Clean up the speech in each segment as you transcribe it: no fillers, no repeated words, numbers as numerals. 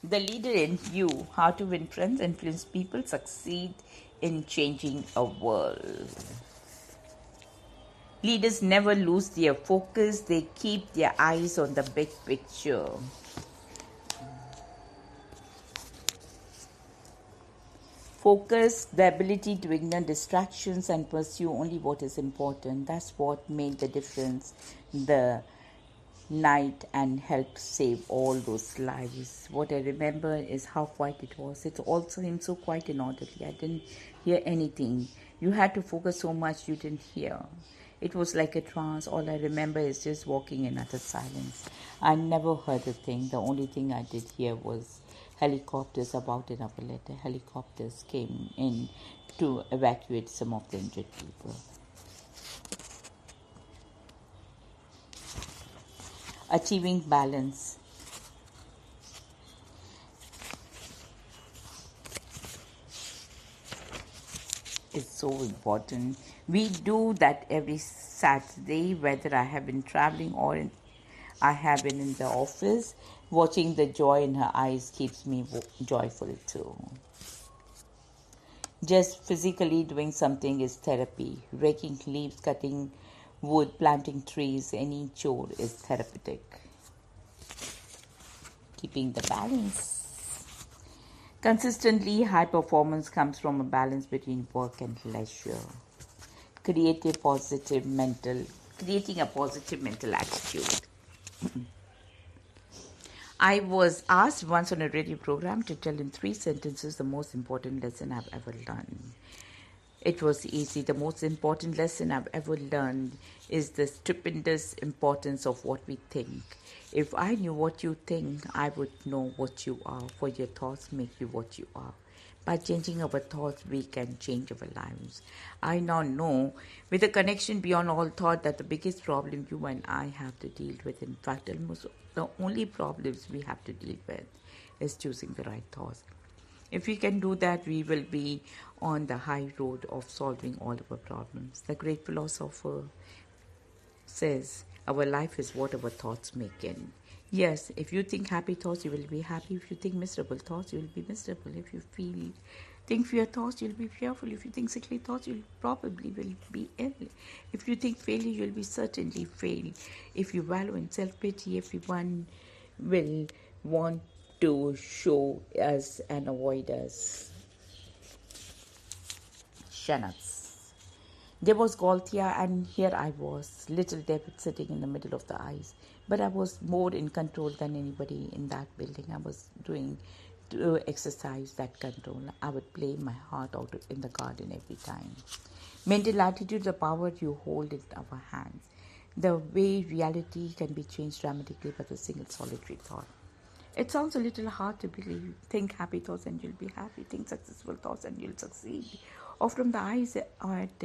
The leader in you, how to win friends, influence people, succeed in changing a world. Leaders never lose their focus, they keep their eyes on the big picture. Focus, the ability to ignore distractions and pursue only what is important. That's what made the difference the night and helped save all those lives. What I remember is how quiet it was. It all seemed so quiet and orderly. I didn't hear anything. You had to focus so much you didn't hear. It was like a trance. All I remember is just walking in utter silence. I never heard a thing. The only thing I did hear was helicopters about an hour later. Helicopters came in to evacuate some of the injured people. Achieving balance. Is so important. We do that every Saturday, whether I have been traveling or I have been in the office. Watching the joy in her eyes keeps me joyful too. Just physically doing something is therapy. Raking leaves, cutting wood, planting trees, any chore is therapeutic. Keeping the balance. Consistently, high performance comes from a balance between work and leisure. Creating a positive mental attitude. I was asked once on a radio program to tell in 3 sentences the most important lesson I've ever learned. It was easy. The most important lesson I've ever learned is the stupendous importance of what we think. If I knew what you think, I would know what you are, for your thoughts make you what you are. By changing our thoughts, we can change our lives. I now know, with a connection beyond all thought, that the biggest problem you and I have to deal with, in fact, almost the only problems we have to deal with, is choosing the right thoughts. If we can do that, we will be on the high road of solving all our problems. The great philosopher says, our life is what our thoughts make it. Yes, if you think happy thoughts, you will be happy. If you think miserable thoughts, you will be miserable. If you think fear thoughts, you'll be fearful. If you think sickly thoughts, you'll probably will be ill. If you think failure, you'll be certainly fail. If you wallow in self-pity, everyone will want to show us and avoid us. Shanuts. There was Gaultier, and here I was, little David sitting in the middle of the ice. But I was more in control than anybody in that building. I was doing to exercise that control. I would play my heart out in the garden every time. Mental attitude, the power you hold in our hands. The way reality can be changed dramatically by a single solitary thought. It sounds a little hard to believe. Think happy thoughts and you'll be happy. Think successful thoughts and you'll succeed. Or from the eyes at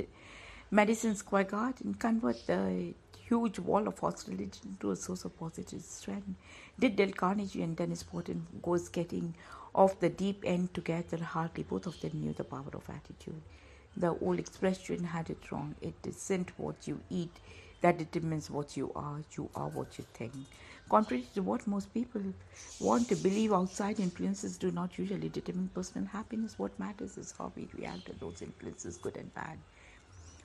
Madison Square Garden, convert the huge wall of hostility into a source of positive strength. Did Dale Carnegie and Dennis Wharton go skating off the deep end together? Hardly. Both of them knew the power of attitude. The old expression had it wrong. It isn't what you eat that determines what you are. You are what you think. Contrary to what most people want to believe, outside influences do not usually determine personal happiness. What matters is how we react to those influences, good and bad.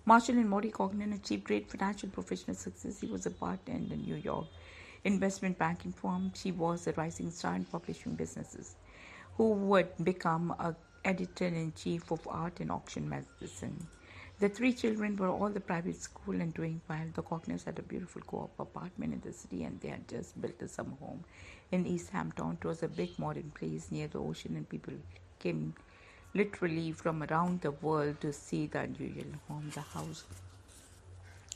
Marshall and Maury Cognan achieved great financial professional success. He was a partner in the New York investment banking firm. She was a rising star in publishing businesses, who would become an editor-in-chief of art and auction magazine. The 3 children were all the private school and doing well. The Cogners had a beautiful co-op apartment in the city, and they had just built a summer home in East Hampton. It was a big modern place near the ocean, and people came literally from around the world to see the unusual home, the house.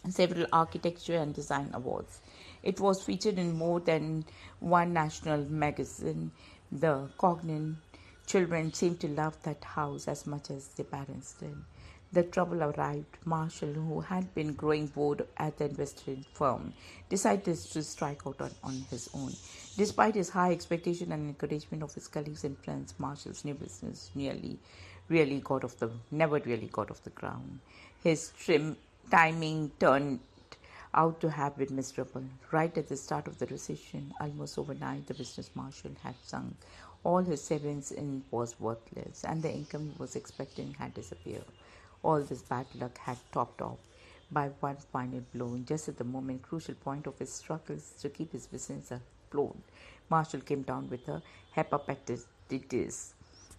Several architecture and design awards. It was featured in more than one national magazine. The Cognan children seemed to love that house as much as their parents did. The trouble arrived. Marshall, who had been growing bored at the investment firm, decided to strike out on his own. Despite his high expectation and encouragement of his colleagues and friends, Marshall's new business never really got off the ground. His timing turned out to have been miserable. Right at the start of the recession, almost overnight, the business marshal had sunk. All his savings in was worthless, and the income he was expecting had disappeared. All this bad luck had topped off by one final blow, just at the moment crucial point of his struggles to keep his business afloat. Marshall came down with a hepatitis,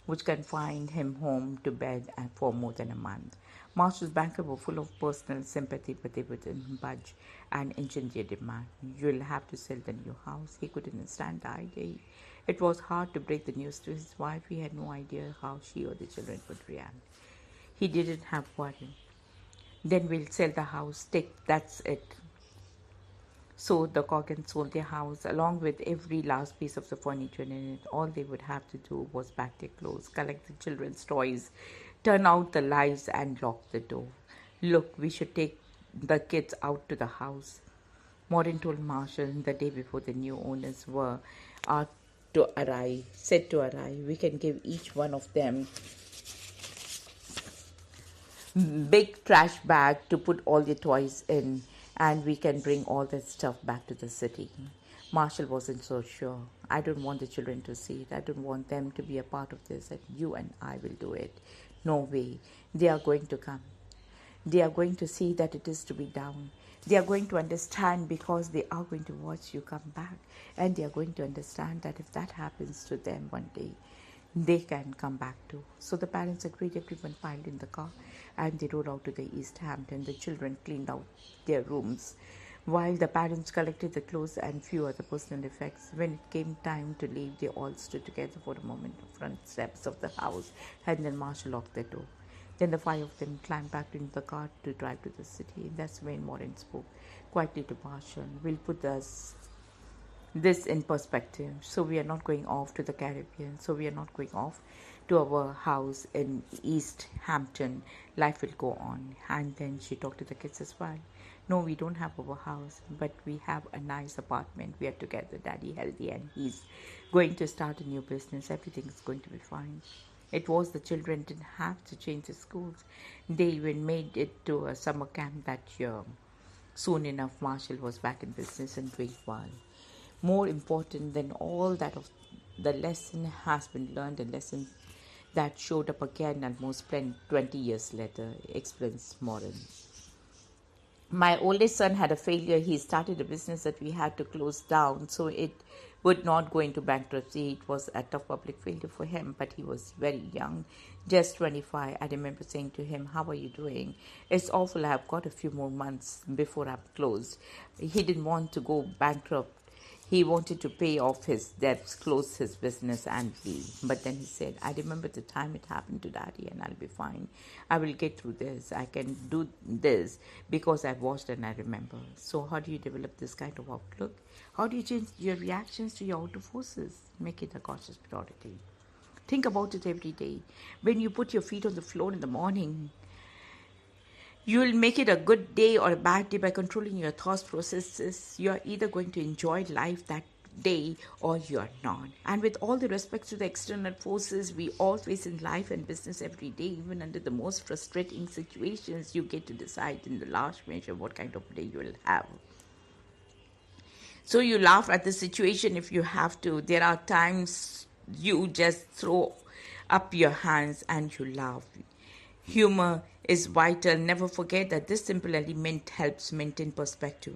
which confined him home to bed for more than a month. Marshall's bankers were full of personal sympathy, but they wouldn't budge an inch in their demand. You'll have to sell the new house. He couldn't stand the idea. It was hard to break the news to his wife. He had no idea how she or the children would react. He didn't have worry. Then we'll sell the house. That's it. So the Coggins sold their house along with every last piece of the furniture in it. All they would have to do was pack their clothes, collect the children's toys, turn out the lights, and lock the door. Look, we should take the kids out to the house. Maureen told Marshall the day before the new owners were said to arrive. We can give each one of them big trash bag to put all the toys in, and we can bring all that stuff back to the city. Marshall wasn't so sure. I don't want the children to see it. I don't want them to be a part of this, and you and I will do it. No way. They are going to come. They are going to see that it is to be done. They are going to understand because they are going to watch you come back. And they are going to understand that if that happens to them one day, they can come back too. So the parents agreed. Everyone piled in the car and they rode out to the East Hampton. The children cleaned out their rooms while the parents collected the clothes and few other personal effects. When it came time to leave, they all stood together for a moment on the front steps of the house, and then Marshall locked the door. Then the five of them climbed back into the car to drive to the city. And that's when Maureen spoke quietly to Marshall. We'll put this in perspective. So we are not going off to the Caribbean. So we are not going off to our house in East Hampton. Life will go on. And then she talked to the kids as well. No, we don't have our house, but we have a nice apartment. We are together, Daddy healthy, and he's going to start a new business. Everything is going to be fine. It was the children didn't have to change the schools. They even made it to a summer camp that year. Soon enough, Marshall was back in business and doing well. More important than all that, of the lesson has been learned, a lesson that showed up again almost 20 years later, explains Maureen. My oldest son had a failure. He started a business that we had to close down, so it would not go into bankruptcy. It was a tough public failure for him, but he was very young, just 25. I remember saying to him, how are you doing? It's awful. I've got a few more months before I'm closed. He didn't want to go bankrupt. He wanted to pay off his debts, close his business, and leave. But then he said, I remember the time it happened to Daddy, and I'll be fine. I will get through this. I can do this because I've watched and I remember. So how do you develop this kind of outlook? How do you change your reactions to your outer forces? Make it a conscious priority. Think about it every day. When you put your feet on the floor in the morning, you'll make it a good day or a bad day by controlling your thought processes. You're either going to enjoy life that day or you're not. And with all the respect to the external forces we all face in life and business every day, even under the most frustrating situations, you get to decide in the last measure what kind of day you will have. So you laugh at the situation if you have to. There are times you just throw up your hands and you laugh. Humor is vital. Never forget that this simple element helps maintain perspective.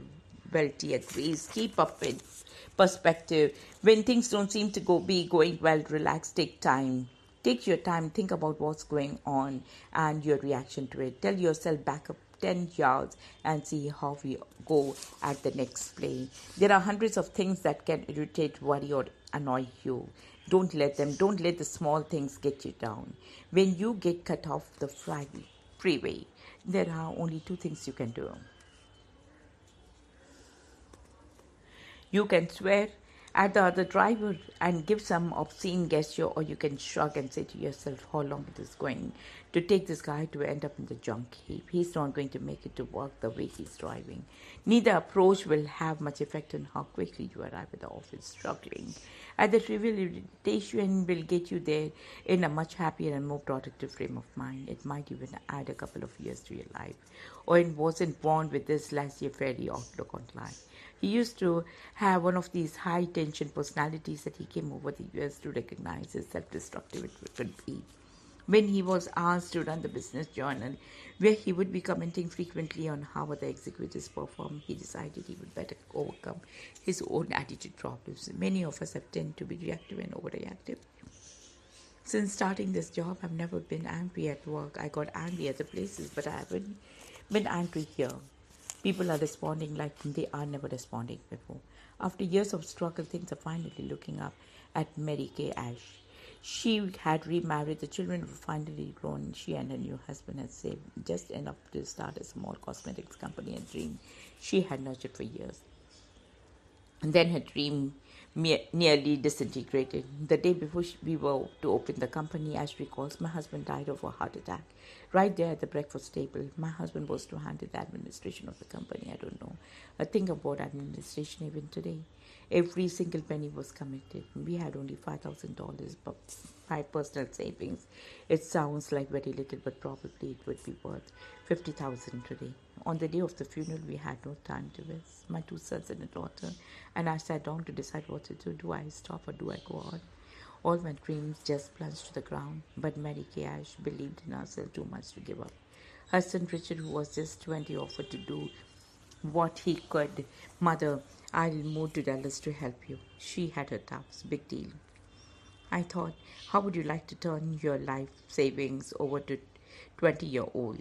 Well, dear Grace, keep up with perspective. When things don't seem to be going well, relax, take time. Take your time, think about what's going on and your reaction to it. Tell yourself back up 10 yards and see how we go at the next play. There are hundreds of things that can irritate, worry, or annoy you. Don't let the small things get you down. When you get cut off the freeway, there are only two things you can do. You can swear at the other driver and give some obscene gesture, or you can shrug and say to yourself how long it is going to take this guy to end up in the junk heap. He's not going to make it to work the way he's driving. Neither approach will have much effect on how quickly you arrive at the office struggling. And the trivial irritation will get you there in a much happier and more productive frame of mind. It might even add a couple of years to your life. Owen wasn't born with this laissez-faire outlook on life. He used to have one of these high-tension personalities that he came over the years to recognize as self-destructive it could be. When he was asked to run the business journal, where he would be commenting frequently on how other executives perform, he decided he would better overcome his own attitude problems. Many of us have tended to be reactive and overreactive. Since starting this job, I've never been angry at work. I got angry at the places, but I haven't been angry here. People are responding like they are never responding before. After years of struggle, things are finally looking up at Mary Kay Ash. She had remarried, the children were finally grown. She and her new husband had saved just enough to start a small cosmetics company, a dream she had nurtured for years. And then her dream nearly disintegrated. The day before we were to open the company, as recalls, my husband died of a heart attack. Right there at the breakfast table, my husband was to handle the administration of the company. I don't know a thing about administration even today. Every single penny was committed. We had only $5,000, but my personal savings. It sounds like very little, but probably it would be worth $50,000 today. On the day of the funeral, we had no time to waste. My 2 sons and a daughter, and I sat down to decide what to do. Do I stop or do I go on? All my dreams just plunged to the ground, but Mary Kay Ash believed in herself too much to give up. Her son Richard, who was just 20, offered to do what he could. Mother, I'll move to Dallas to help you. She had her doubts. Big deal. I thought, how would you like to turn your life savings over to 20-year-old?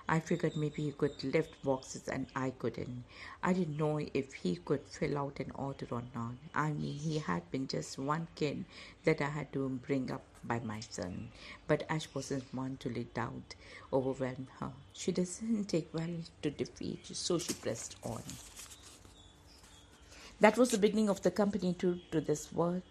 I figured maybe he could lift boxes and I couldn't. I didn't know if he could fill out an order or not. I mean, he had been just one kid that I had to bring up by my son. But Ash wasn't one to let doubt overwhelm her. She doesn't take well to defeat, so she pressed on. That was the beginning of the company to this work.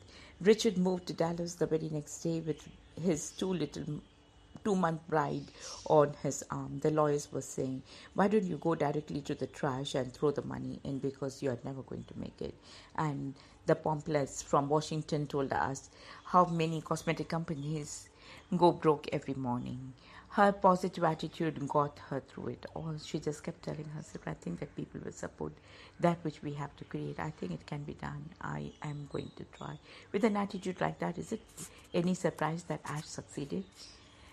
Richard moved to Dallas the very next day with his 2-month bride on his arm. The lawyers were saying, why don't you go directly to the trash and throw the money in, because you are never going to make it. And the pamphlets from Washington told us how many cosmetic companies go broke every morning. Her positive attitude got her through it all. She just kept telling herself, I think that people will support that which we have to create. I think it can be done. I am going to try. With an attitude like that, is it any surprise that Ash succeeded?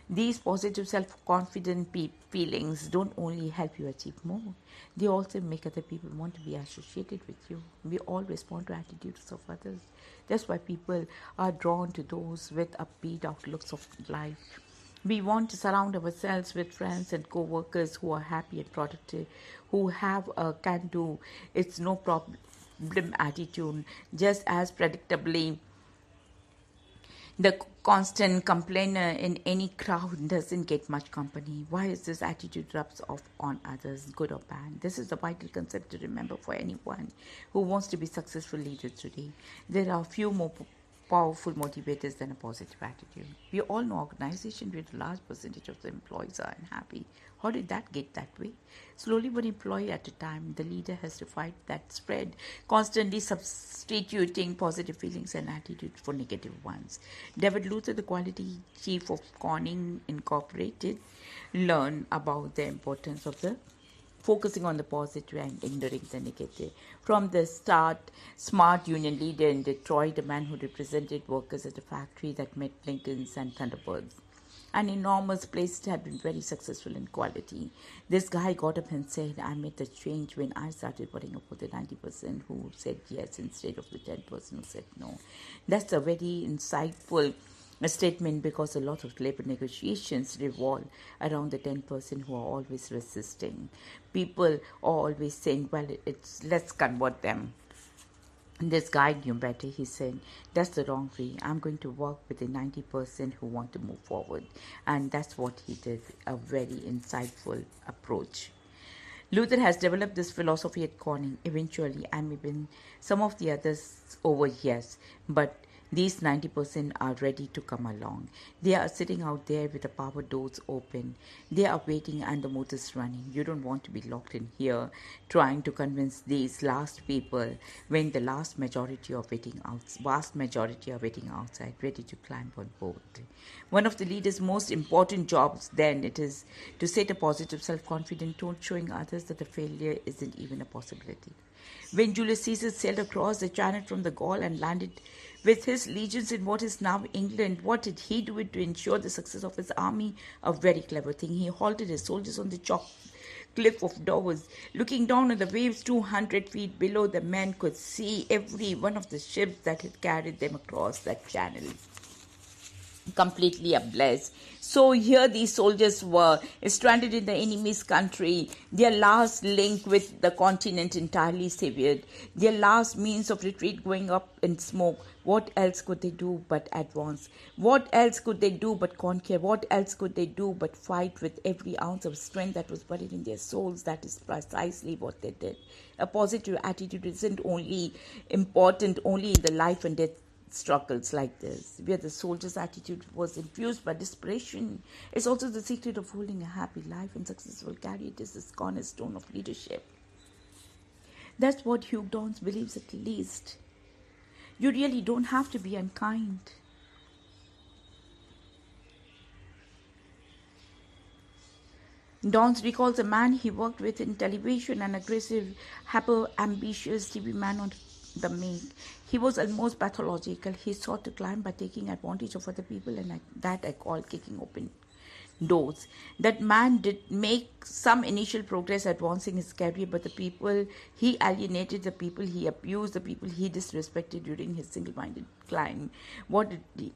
These positive, self-confident feelings don't only help you achieve more, they also make other people want to be associated with you. We all respond to attitudes of others. That's why people are drawn to those with upbeat outlooks of life. We want to surround ourselves with friends and co-workers who are happy and productive, who have a can-do, it's no problem attitude. Just as predictably, the constant complainer in any crowd doesn't get much company. Why is this attitude rubs off on others, good or bad? This is a vital concept to remember for anyone who wants to be successful leader today. There are few more powerful motivators than a positive attitude. We all know organizations with a large percentage of the employees are unhappy. How did that get that way? Slowly, one employee at a time, the leader has to fight that spread, constantly substituting positive feelings and attitudes for negative ones. David Luther, the quality chief of Corning Incorporated, learned about the importance of the focusing on the positive and ignoring the negative. From the start, smart union leader in Detroit, a man who represented workers at a factory that made Lincolns and Thunderbirds. An enormous place had been very successful in quality. This guy got up and said, I made the change when I started worrying about the 90% who said yes instead of the 10% who said no. That's a very insightful statement, because a lot of labor negotiations revolve around the 10% who are always resisting. People are always saying, well, let's convert them. This guy knew better. He said, that's the wrong way. I'm going to work with the 90% who want to move forward. And that's what he did, a very insightful approach. Luther has developed this philosophy at Corning eventually, and maybe some of the others over years, but these 90% are ready to come along. They are sitting out there with the power doors open. They are waiting and the motors running. You don't want to be locked in here trying to convince these last people when the vast majority are waiting outside, ready to climb on board. One of the leader's most important jobs then it is to set a positive self-confident tone, showing others that the failure isn't even a possibility. When Julius Caesar sailed across the channel from the Gaul and landed with his legions in what is now England, what did he do to ensure the success of his army? A very clever thing. He halted his soldiers on the chalk cliff of Dover. Looking down on the waves 200 feet below, the men could see every one of the ships that had carried them across that channel, completely ablaze. So here these soldiers were stranded in the enemy's country, their last link with the continent entirely severed, their last means of retreat going up in smoke. What else could they do but advance? What else could they do but conquer? What else could they do but fight with every ounce of strength that was buried in their souls? That is precisely what they did. A positive attitude isn't only important only in the life and death struggles like this, where the soldier's attitude was infused by desperation. It's also the secret of holding a happy life and successful career. It is this cornerstone of leadership. That's what Hugh Downs believes at least. You really don't have to be unkind. Downs recalls a man he worked with in television, an aggressive, hyper-ambitious TV man on the make. He was almost pathological. He sought to climb by taking advantage of other people, and that I call kicking open doors. That man did make some initial progress advancing his career, but the people he alienated, the people he abused, the people he disrespected during his single-minded climb,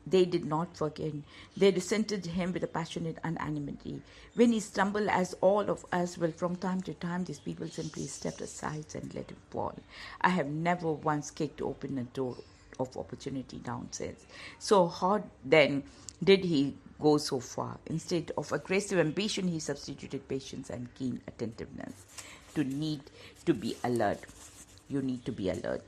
they did not forget. They resented him with a passionate unanimity. When he stumbled, as all of us will from time to time, these people simply stepped aside and let him fall. I have never once kicked open a door of opportunity, Down says. So how then did he go so far? Instead of aggressive ambition, he substituted patience and keen attentiveness. To need to be alert. You need to be alert.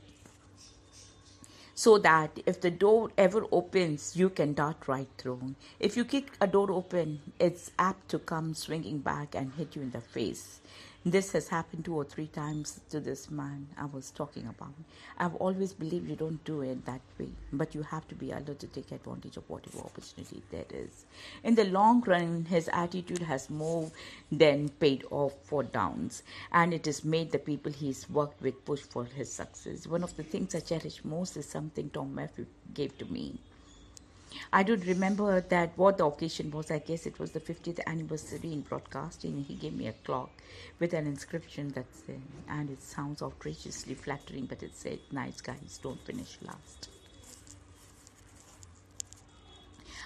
So that if the door ever opens, you can dart right through. If you kick a door open, it's apt to come swinging back and hit you in the face. This has happened 2 or 3 times to this man I was talking about. I've always believed you don't do it that way, but you have to be alert to take advantage of whatever opportunity there is. In the long run, his attitude has more than paid off for Downs, and it has made the people he's worked with push for his success. One of the things I cherish most is something Tom Murphy gave to me. I don't remember that what the occasion was. I guess it was the 50th anniversary in broadcasting. He gave me a clock with an inscription that said, and it sounds outrageously flattering, but it said, "Nice guys don't finish last."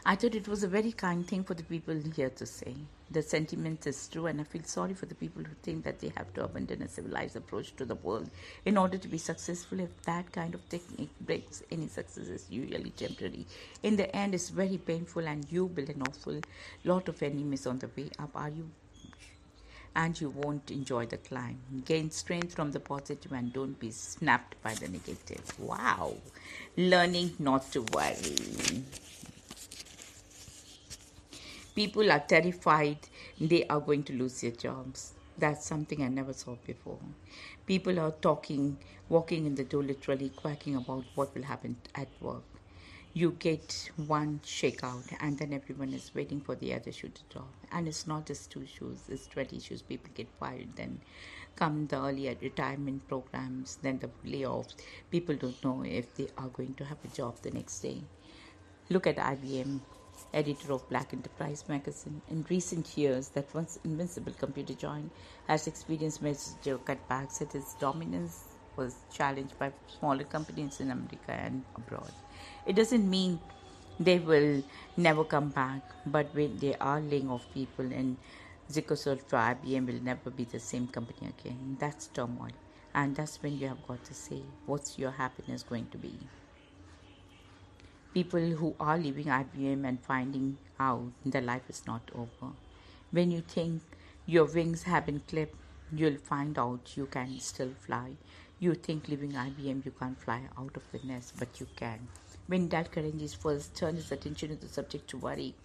I thought it was a very kind thing for the people here to say. The sentiment is true, and I feel sorry for the people who think that they have to abandon a civilized approach to the world in order to be successful. If that kind of technique breaks, any success is usually temporary. In the end, it's very painful, and you build an awful lot of enemies on the way up. And you won't enjoy the climb. Gain strength from the positive and don't be snapped by the negative. Wow. Learning not to worry. People are terrified they are going to lose their jobs. That's something I never saw before. People are walking in the door, literally quacking about what will happen at work. You get one shakeout, and then everyone is waiting for the other shoe to drop. And it's not just 2 shoes, it's 20 shoes. People get fired, then come the early retirement programs, then the layoffs. People don't know if they are going to have a job the next day. Look at IBM, editor of Black Enterprise magazine. In recent years, that once invincible computer giant has experienced major cutbacks. Its dominance was challenged by smaller companies in America and abroad. It doesn't mean they will never come back, but when they are laying off people, and Microsoft for IBM will never be the same company again. That's turmoil. And that's when you have got to say, what's your happiness going to be? People who are leaving IBM and finding out their life is not over. When you think your wings have been clipped, you'll find out you can still fly. You think leaving IBM you can't fly out of the nest, but you can. When Dal Carnegie first turned his attention to the subject to worry,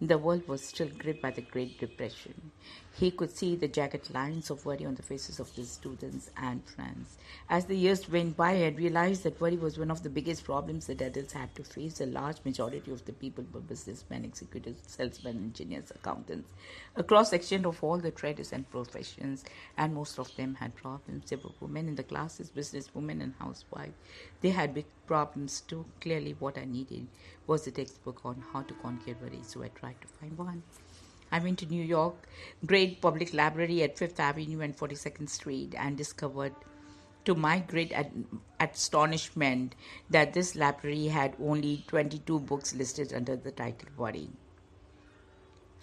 the world was still gripped by the Great Depression. He could see the jagged lines of worry on the faces of his students and friends. As the years went by, I realized that worry was one of the biggest problems that adults had to face. A large majority of the people were businessmen, executives, salesmen, engineers, accountants, a cross section of all the trades and professions, and most of them had problems. There were women in the classes, businesswomen and housewives. They had big problems too. Clearly, what I needed was a textbook on how to conquer worry, so I tried to find one. I went to New York, great public library at Fifth Avenue and 42nd Street, and discovered, to my great astonishment, that this library had only 22 books listed under the title Worry.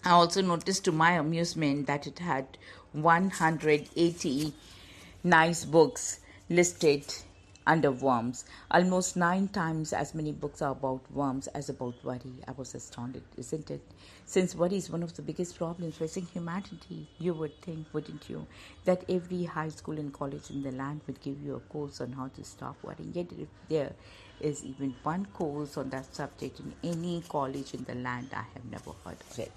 I also noticed, to my amusement, that it had 180 nice books listed under worms. Almost 9 times as many books are about worms as about worry. I was astounded, isn't it? Since worry is one of the biggest problems facing humanity, you would think, wouldn't you, that every high school and college in the land would give you a course on how to stop worrying. Yet if there is even one course on that subject in any college in the land, I have never heard of it.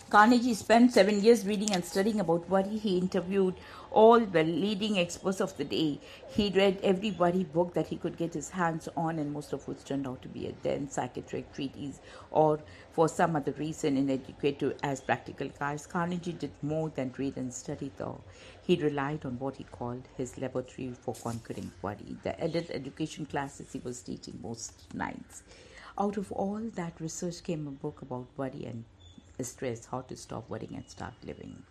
Carnegie spent 7 years reading and studying about worry. He interviewed all the leading experts of the day. He read every worry book that he could get his hands on, and most of which turned out to be a dense psychiatric treatise or, for some other reason, inadequate to as practical guides. Carnegie did more than read and study, though. He relied on what he called his laboratory for conquering worry, the adult education classes he was teaching most nights. Out of all that research came a book about worry and stress, How to Stop Worrying and Start Living.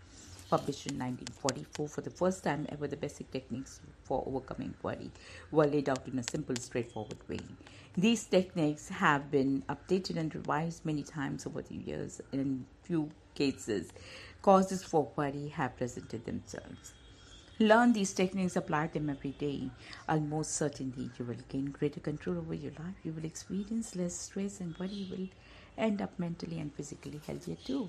Published in 1944, for the first time ever, the basic techniques for overcoming worry were laid out in a simple, straightforward way. These techniques have been updated and revised many times over the years. In few cases, causes for worry have presented themselves. Learn these techniques, apply them every day. Almost certainly you will gain greater control over your life. You will experience less stress, and worry. You will end up mentally and physically healthier too.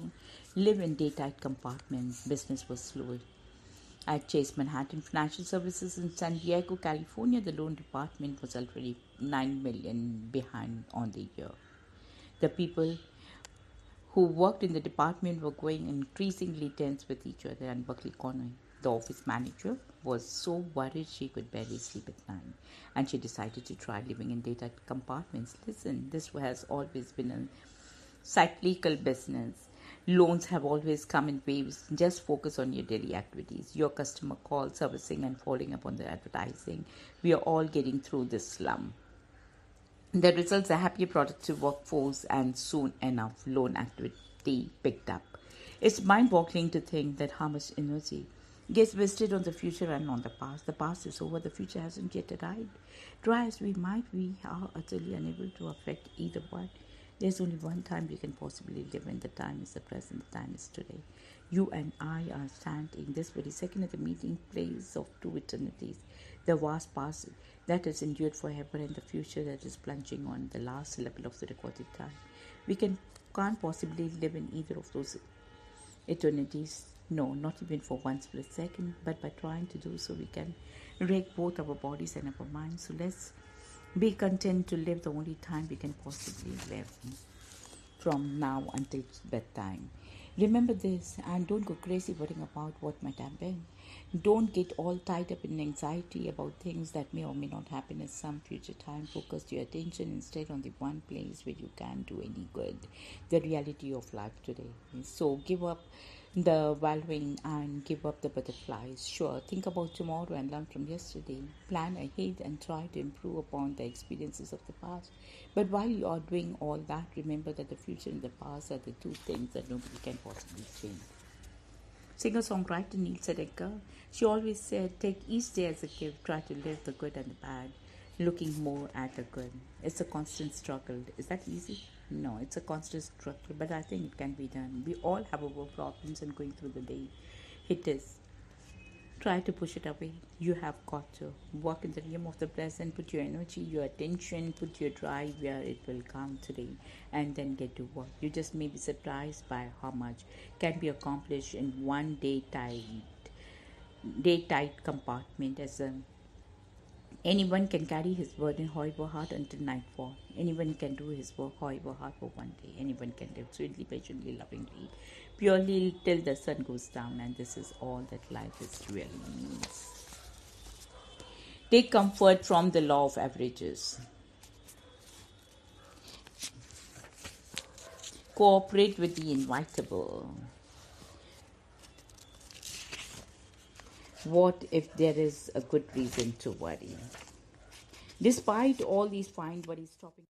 Live in daytight compartments. Business was slow. At Chase Manhattan Financial Services in San Diego, California, the loan department was already $9 million behind on the year. The people who worked in the department were growing increasingly tense with each other, and Buckley Conway, the office manager, was so worried she could barely sleep at night, and she decided to try living in daytime compartments. Listen, this has always been a cyclical business. Loans have always come in waves. Just focus on your daily activities, your customer call, servicing, and following up on the advertising. We are all getting through this slump. The results, a happier, productive workforce, and soon enough loan activity picked up. It's mind-boggling to think that how much energy gets wasted on the future and on the past. The past is over, the future hasn't yet arrived. Try as we might, we are utterly unable to affect either one. There's only one time we can possibly live in. The time is the present, the time is today. You and I are standing this very second at the meeting place of two eternities. The vast past that has endured forever, and the future that is plunging on the last syllable of the recorded time. We can't possibly live in either of those eternities. No, not even for one split second. But by trying to do so, we can wreck both our bodies and our minds. So let's be content to live the only time we can possibly live, from now until bedtime. Remember this, and don't go crazy worrying about what might have been. Don't get all tied up in anxiety about things that may or may not happen at some future time. Focus your attention instead on the one place where you can do any good, the reality of life today. So give up the wallowing and give up the butterflies. Sure, think about tomorrow and learn from yesterday. Plan ahead and try to improve upon the experiences of the past. But while you are doing all that, remember that the future and the past are the two things that nobody can possibly change. Singer-songwriter Neil Sedaka, she always said, take each day as a gift, try to live the good and the bad, looking more at the good. It's a constant struggle. Is that easy? No, it's a constant struggle, but I think it can be done. We all have our problems and going through the day. It is. Try to push it away. You have got to walk in the realm of the present, put your energy, your attention, put your drive where it will count today, and then get to work. You just may be surprised by how much can be accomplished in one day tight compartment. As a Anyone can carry his burden however hard until nightfall. Anyone can do his work however hard for one day. Anyone can live sweetly, patiently, lovingly, purely till the sun goes down. And this is all that life is really means. Take comfort from the law of averages. Cooperate with the inevitable. What if there is a good reason to worry? Despite all these fine worries stopping